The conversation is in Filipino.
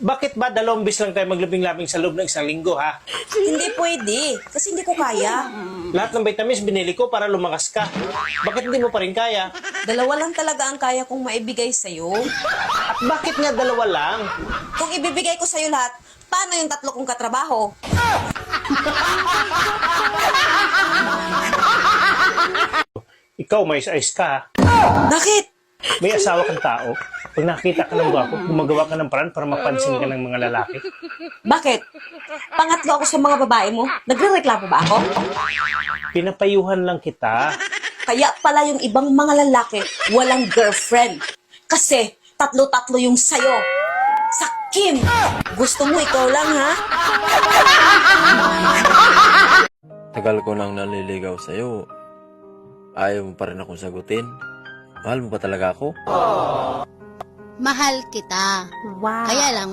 Bakit ba 2 beses lang tayo maglabing-labing sa loob ng 1 linggo, ha? Hindi pwede. Kasi hindi ko kaya. Lahat ng vitamins binili ko para lumakas ka. Bakit hindi mo pa rin kaya? 2 lang talaga ang kaya kong maibigay sa'yo. At bakit nga 2 lang? Kung ibibigay ko sa'yo lahat, paano yung 3 kong katrabaho? Ikaw may ayos ka, ha? Bakit? May asawa kang tao. Pag nakita ka ng gwapo, gumagawa ka ng paraan para mapansin ka ng mga lalaki. Bakit? Pangatlo ako sa mga babae mo. Nagre-reklamo ba ako? Pinapayuhan lang kita. Kaya pala yung ibang mga lalaki walang girlfriend. Kasi 3 yung sayo. Sa Kim! Gusto mo ikaw lang, ha? Tagal ko nang naliligaw sa'yo. Ayaw mo pa rin akong sagutin. Mahal mo ba talaga ako? Mahal kita. Wow. Kaya lang,